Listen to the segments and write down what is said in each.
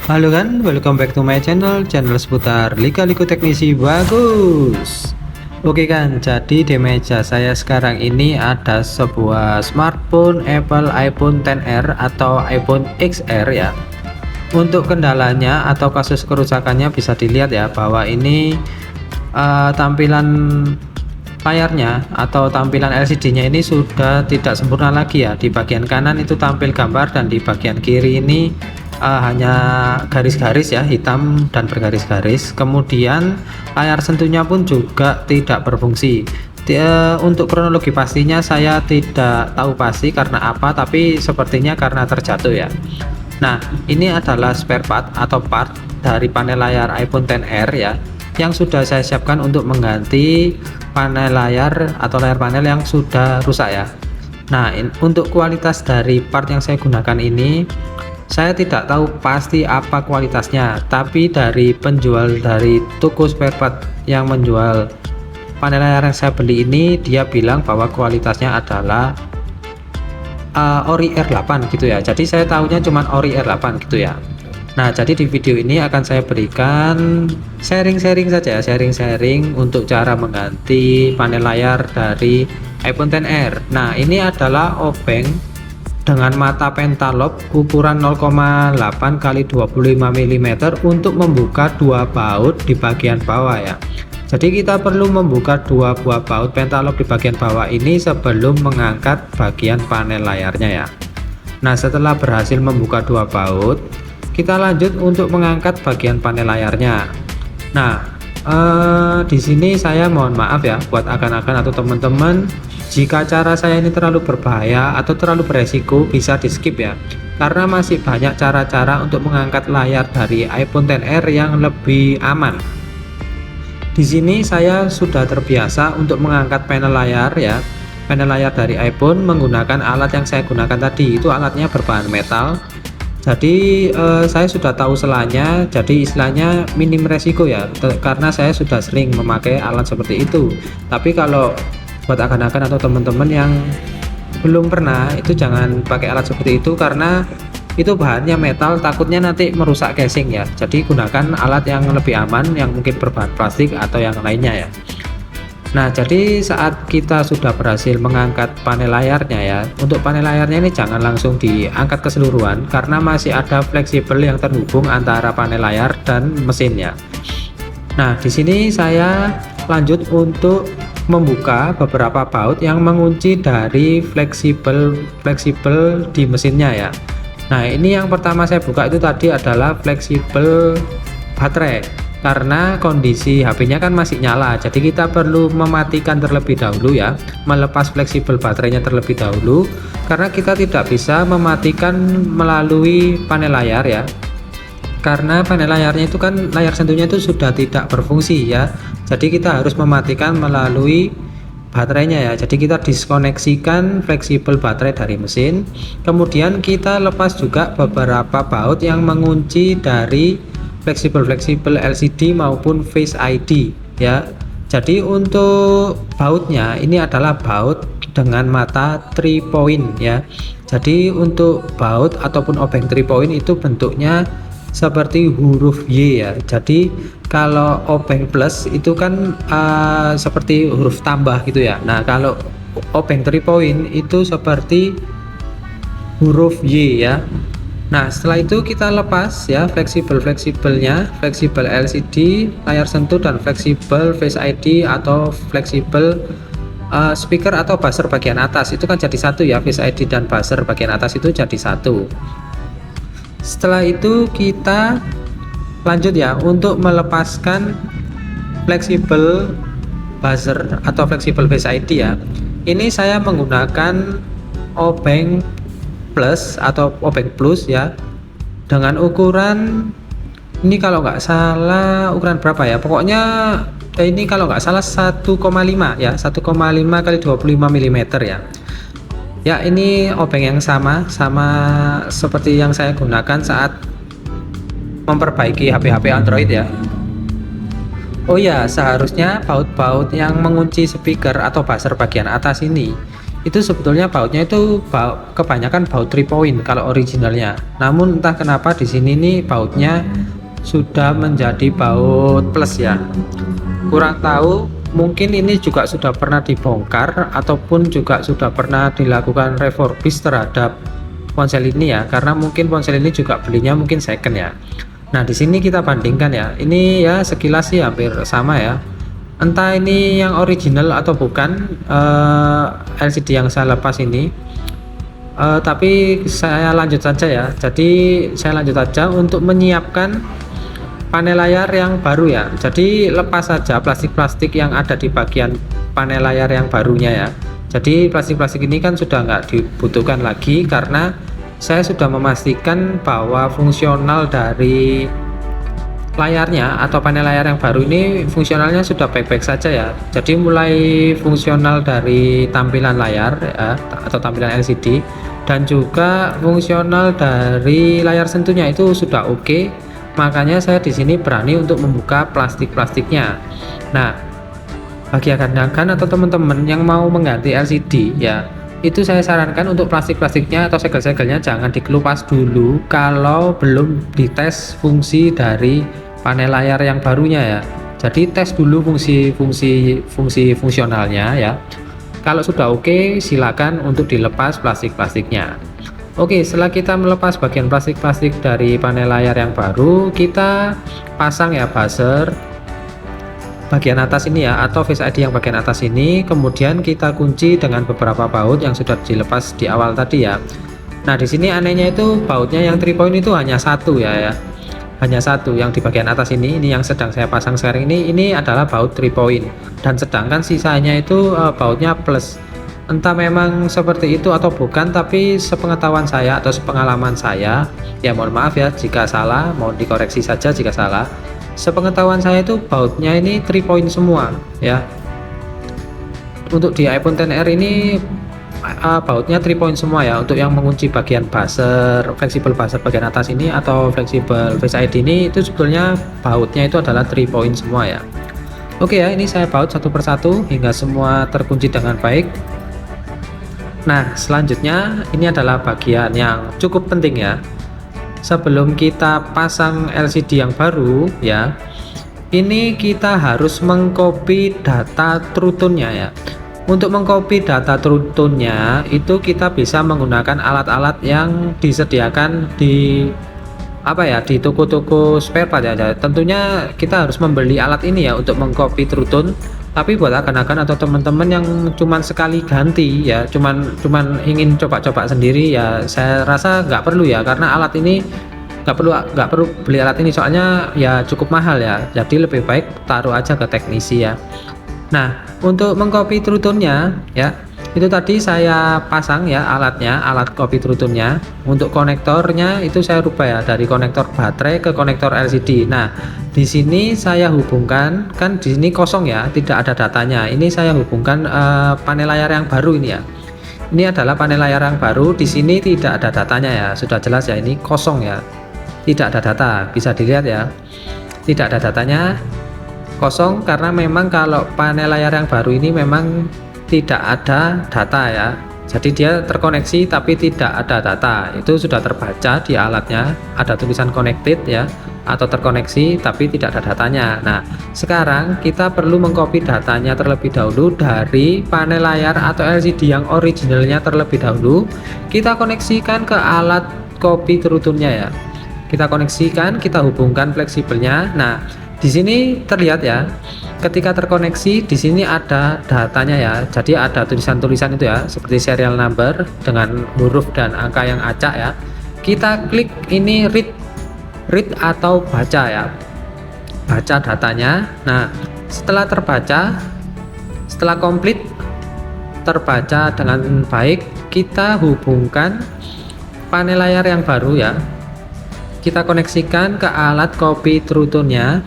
Halo kan, welcome back to my channel seputar lika-liku teknisi bagus. Oke kan, jadi di meja saya sekarang ini ada sebuah smartphone Apple iPhone XR atau iPhone XR ya. Untuk kendalanya atau kasus kerusakannya bisa dilihat ya, bahwa ini tampilan layarnya atau tampilan LCD-nya ini sudah tidak sempurna lagi ya. Di bagian kanan itu tampil gambar dan di bagian kiri ini hanya garis-garis ya, hitam dan bergaris-garis. Kemudian layar sentuhnya pun juga tidak berfungsi. Untuk kronologi pastinya saya tidak tahu pasti karena apa, tapi sepertinya karena terjatuh ya. Nah, ini adalah spare part atau part dari panel layar iPhone XR ya, yang sudah saya siapkan untuk mengganti panel layar atau layar panel yang sudah rusak ya. Nah, untuk kualitas dari part yang saya gunakan ini saya tidak tahu pasti apa kualitasnya, tapi dari penjual dari toko spare part yang menjual panel layar yang saya beli ini, dia bilang bahwa kualitasnya adalah Ori R8 gitu ya. Jadi saya tahunya cuma Ori R8 gitu ya. Nah, jadi di video ini akan saya berikan sharing-sharing saja, sharing-sharing untuk cara mengganti panel layar dari iPhone XR. Nah, ini adalah obeng dengan mata pentalob ukuran 0,8 x 25 mm untuk membuka dua baut di bagian bawah ya. Jadi kita perlu membuka dua buah baut pentalob di bagian bawah ini sebelum mengangkat bagian panel layarnya ya. Nah, setelah berhasil membuka dua baut, kita lanjut untuk mengangkat bagian panel layarnya. Nah, di sini saya mohon maaf ya buat akan-akan atau teman-teman, jika cara saya ini terlalu berbahaya atau terlalu beresiko bisa di skip ya, karena masih banyak cara-cara untuk mengangkat layar dari iPhone XR yang lebih aman. Di sini saya sudah terbiasa untuk mengangkat panel layar ya, panel layar dari iPhone menggunakan alat yang saya gunakan tadi. Itu alatnya berbahan metal. Jadi saya sudah tahu selanya, jadi istilahnya minim resiko ya, karena saya sudah sering memakai alat seperti itu. Tapi kalau buat akan-akan atau teman-teman yang belum pernah, itu jangan pakai alat seperti itu karena itu bahannya metal, takutnya nanti merusak casing ya. Jadi gunakan alat yang lebih aman, yang mungkin berbahan plastik atau yang lainnya ya. Nah, jadi saat kita sudah berhasil mengangkat panel layarnya ya, untuk panel layarnya ini jangan langsung diangkat keseluruhan karena masih ada fleksibel yang terhubung antara panel layar dan mesinnya. Nah, di sini saya lanjut untuk membuka beberapa baut yang mengunci dari fleksibel di mesinnya ya. Nah, ini yang pertama saya buka itu tadi adalah fleksibel baterai. Karena kondisi HP-nya kan masih nyala, jadi kita perlu mematikan terlebih dahulu ya, melepas fleksibel baterainya terlebih dahulu, karena kita tidak bisa mematikan melalui panel layar ya, karena panel layarnya itu kan layar sentuhnya itu sudah tidak berfungsi ya. Jadi kita harus mematikan melalui baterainya ya. Jadi kita diskoneksikan fleksibel baterai dari mesin, kemudian kita lepas juga beberapa baut yang mengunci dari fleksibel LCD maupun Face ID ya. Jadi untuk bautnya ini adalah baut dengan mata 3 point ya. Jadi untuk baut ataupun obeng 3 point itu bentuknya seperti huruf Y ya. Jadi kalau obeng plus itu kan seperti huruf tambah gitu ya. Nah, kalau obeng 3 point itu seperti huruf Y ya. Nah, setelah itu kita lepas ya fleksibelnya, fleksibel LCD, layar sentuh, dan fleksibel Face ID atau fleksibel speaker atau buzzer bagian atas. Itu kan jadi satu ya, Face ID dan buzzer bagian atas itu jadi satu. Setelah itu kita lanjut ya untuk melepaskan fleksibel buzzer atau fleksibel Face ID ya. Ini saya menggunakan obeng plus atau obeng plus ya, dengan ukuran ini kalau nggak salah ukuran berapa ya, pokoknya ini kalau nggak salah 1,5 ya, 1,5 kali 25 mm ya. Ya, ini obeng yang sama seperti yang saya gunakan saat memperbaiki HP-HP Android ya. Oh ya, seharusnya baut-baut yang mengunci speaker atau buzzer bagian atas ini itu sebetulnya bautnya itu kebanyakan baut 3 point kalau originalnya. Namun entah kenapa di sini nih bautnya sudah menjadi baut plus ya. Kurang tahu, mungkin ini juga sudah pernah dibongkar ataupun juga sudah pernah dilakukan refurbish terhadap ponsel ini ya, karena mungkin ponsel ini juga belinya mungkin second ya. Nah, di sini kita bandingkan ya. Ini ya sekilas sih hampir sama ya. Entah ini yang original atau bukan LCD yang saya lepas ini. Tapi saya lanjut saja ya. Jadi saya lanjut saja untuk menyiapkan panel layar yang baru ya. Jadi lepas saja plastik-plastik yang ada di bagian panel layar yang barunya ya. Jadi plastik-plastik ini kan sudah nggak dibutuhkan lagi, karena saya sudah memastikan bahwa fungsional dari layarnya atau panel layar yang baru ini fungsionalnya sudah baik-baik saja ya. Jadi mulai fungsional dari tampilan layar ya, atau tampilan LCD, dan juga fungsional dari layar sentuhnya itu sudah oke. Makanya saya di sini berani untuk membuka plastik-plastiknya. Nah, bagi akan atau teman-teman yang mau mengganti LCD ya, itu saya sarankan untuk plastik-plastiknya atau segel-segelnya jangan dikelupas dulu kalau belum dites fungsi dari panel layar yang barunya ya. Jadi tes dulu fungsionalnya ya. Kalau sudah oke, silakan untuk dilepas plastik-plastiknya. Oke, setelah kita melepas bagian plastik-plastik dari panel layar yang baru, kita pasang ya buzzer bagian atas ini ya, atau Face ID yang bagian atas ini. Kemudian kita kunci dengan beberapa baut yang sudah dilepas di awal tadi ya. Nah, di sini anehnya itu bautnya yang 3 point itu hanya satu ya, hanya satu yang di bagian atas ini yang sedang saya pasang sekarang ini adalah baut 3 point, dan sedangkan sisanya itu bautnya plus. Entah memang seperti itu atau bukan, tapi sepengetahuan saya atau sepengalaman saya ya, mohon maaf ya jika salah, mohon dikoreksi saja jika salah. Sepengetahuan saya itu bautnya ini 3 point semua ya. Untuk di iPhone XR ini bautnya 3 point semua ya. Untuk yang mengunci bagian buzzer, fleksibel buzzer bagian atas ini atau fleksibel Face ID ini, itu sebetulnya bautnya itu adalah 3 point semua ya. Oke ya, ini saya baut satu persatu hingga semua terkunci dengan baik. Nah, selanjutnya ini adalah bagian yang cukup penting ya. Sebelum kita pasang LCD yang baru ya, ini kita harus mengcopy data true tone-nya ya. Untuk mengcopy data true tone-nya itu kita bisa menggunakan alat-alat yang disediakan di di toko-toko spare part ya. Tentunya kita harus membeli alat ini ya untuk mengcopy true tone. Tapi buat akan-akan atau teman-teman yang cuman sekali ganti ya, cuman ingin coba-coba sendiri ya, saya rasa nggak perlu ya, karena alat ini nggak perlu beli alat ini, soalnya ya cukup mahal ya. Jadi lebih baik taruh aja ke teknisi ya. Nah, untuk mengcopy true tone-nya ya, itu tadi saya pasang ya alatnya, alat copy true tone-nya. Untuk konektornya itu saya rubah ya dari konektor baterai ke konektor LCD. Nah, di sini saya hubungkan, kan di sini kosong ya, tidak ada datanya. Ini saya hubungkan panel layar yang baru ini ya. Ini adalah panel layar yang baru, di sini tidak ada datanya ya. Sudah jelas ya, ini kosong ya. Tidak ada data, bisa dilihat ya. Tidak ada datanya, kosong, karena memang kalau panel layar yang baru ini memang tidak ada data ya. Jadi dia terkoneksi tapi tidak ada data. Itu sudah terbaca di alatnya, ada tulisan connected ya, atau terkoneksi tapi tidak ada datanya. Nah, sekarang kita perlu mengcopy datanya terlebih dahulu dari panel layar atau LCD yang originalnya terlebih dahulu. Kita koneksikan ke alat copy true tone-nya ya. Kita koneksikan, kita hubungkan fleksibelnya. Nah, di sini terlihat ya, ketika terkoneksi di sini ada datanya ya. Jadi ada tulisan-tulisan itu ya, seperti serial number dengan huruf dan angka yang acak ya. Kita klik ini read atau baca ya, baca datanya. Nah, setelah terbaca, setelah komplit terbaca dengan baik, kita hubungkan panel layar yang baru ya. Kita koneksikan ke alat copy true tone-nya.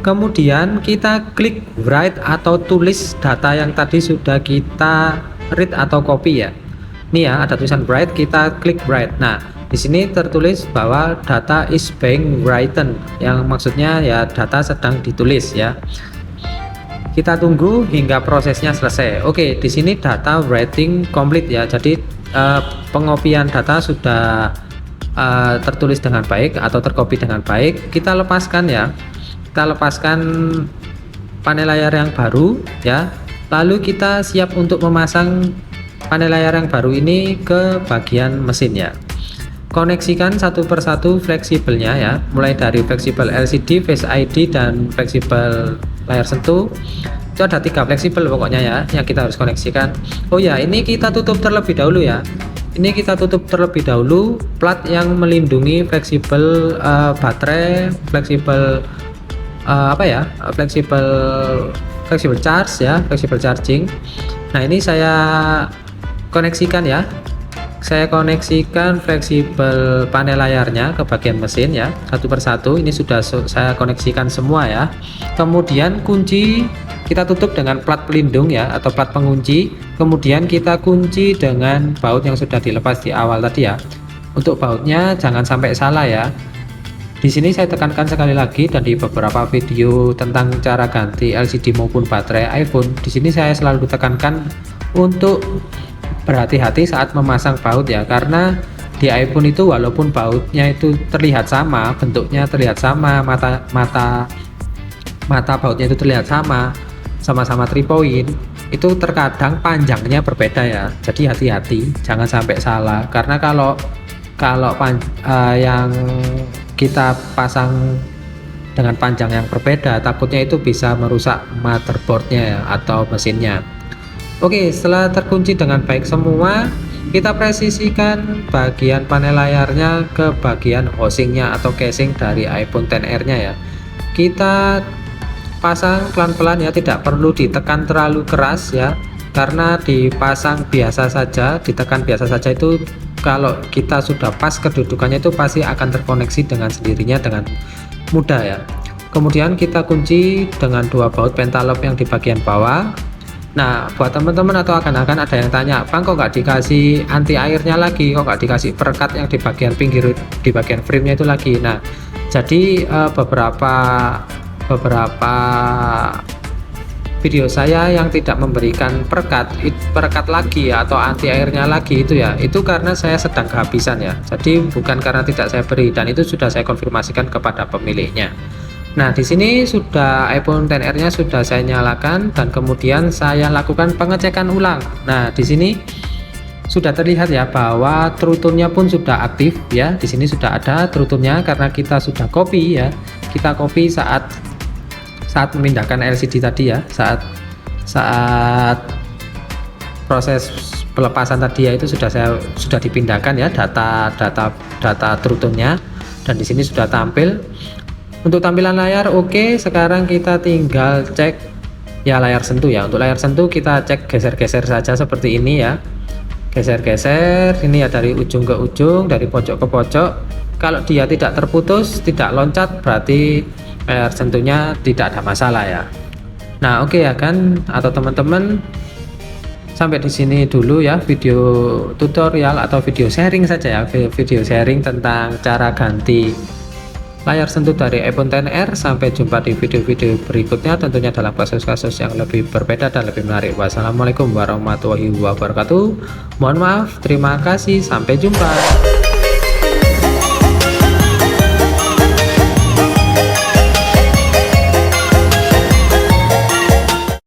Kemudian kita klik write atau tulis data yang tadi sudah kita read atau copy ya. Ini ya, ada tulisan write, kita klik write. Nah, di sini tertulis bahwa data is being written, yang maksudnya ya data sedang ditulis ya. Kita tunggu hingga prosesnya selesai. Oke, di sini data writing complete ya. Jadi pengopian data sudah tertulis dengan baik atau tercopy dengan baik. Kita lepaskan ya. Kita lepaskan panel layar yang baru ya. Lalu kita siap untuk memasang panel layar yang baru ini ke bagian mesin ya. Koneksikan satu persatu fleksibelnya ya, mulai dari fleksibel LCD, Face ID, dan fleksibel layar sentuh. Itu ada 3 fleksibel pokoknya ya yang kita harus koneksikan. Oh ya, ini kita tutup terlebih dahulu ya. Ini kita tutup terlebih dahulu plat yang melindungi fleksibel baterai, fleksibel fleksibel charge ya, fleksibel charging. Nah, ini saya koneksikan ya. Saya koneksikan fleksibel panel layarnya ke bagian mesin ya, satu persatu. Ini sudah saya koneksikan semua ya. Kemudian kunci kita tutup dengan plat pelindung ya, atau plat pengunci. Kemudian kita kunci dengan baut yang sudah dilepas di awal tadi ya. Untuk bautnya jangan sampai salah ya. Di sini saya tekankan sekali lagi, dan di beberapa video tentang cara ganti LCD maupun baterai iPhone, di sini saya selalu tekankan untuk berhati-hati saat memasang baut ya, karena di iPhone itu walaupun bautnya itu terlihat sama, bentuknya terlihat sama, mata bautnya itu terlihat sama-sama 3 point, itu terkadang panjangnya berbeda ya. Jadi hati-hati, jangan sampai salah, karena kalau yang kita pasang dengan panjang yang berbeda, takutnya itu bisa merusak motherboardnya ya, atau mesinnya. Oke, setelah terkunci dengan baik semua, kita presisikan bagian panel layarnya ke bagian housingnya atau casing dari iPhone XR nya ya. Kita pasang pelan-pelan ya, tidak perlu ditekan terlalu keras ya, karena dipasang biasa saja, ditekan biasa saja itu kalau kita sudah pas kedudukannya itu pasti akan terkoneksi dengan sendirinya dengan mudah ya. Kemudian kita kunci dengan 2 baut pentalock yang di bagian bawah. Nah, buat teman-teman atau akan-akan ada yang tanya, Bang, kok nggak dikasih anti airnya lagi, kok nggak dikasih perekat yang di bagian pinggir, di bagian frame-nya itu lagi. Nah, jadi beberapa video saya yang tidak memberikan perekat lagi atau anti airnya lagi itu ya, itu karena saya sedang kehabisan ya. Jadi bukan karena tidak saya beri, dan itu sudah saya konfirmasikan kepada pemiliknya. Nah, di sini sudah iPhone XR nya sudah saya nyalakan, dan kemudian saya lakukan pengecekan ulang. Nah, di sini sudah terlihat ya bahwa True-Tone-nya pun sudah aktif ya. Di sini sudah ada True-Tone-nya karena kita sudah copy ya. Kita copy saat memindahkan LCD tadi ya, saat proses pelepasan tadi ya, itu sudah dipindahkan ya data True-Tone-nya, dan di sini sudah tampil. Untuk tampilan layar oke. Sekarang kita tinggal cek ya layar sentuh ya. Untuk layar sentuh kita cek geser-geser saja seperti ini ya, geser-geser ini ya, dari ujung ke ujung, dari pojok ke pojok. Kalau dia tidak terputus, tidak loncat, berarti layar sentuhnya tidak ada masalah ya. Nah, oke ya kan, atau teman-teman, sampai di sini dulu ya video tutorial atau video sharing saja ya, video sharing tentang cara ganti layar sentuh dari iPhone XR. Sampai jumpa di video-video berikutnya, tentunya dalam kasus-kasus yang lebih berbeda dan lebih menarik. Wassalamualaikum warahmatullahi wabarakatuh. Mohon maaf, terima kasih, sampai jumpa.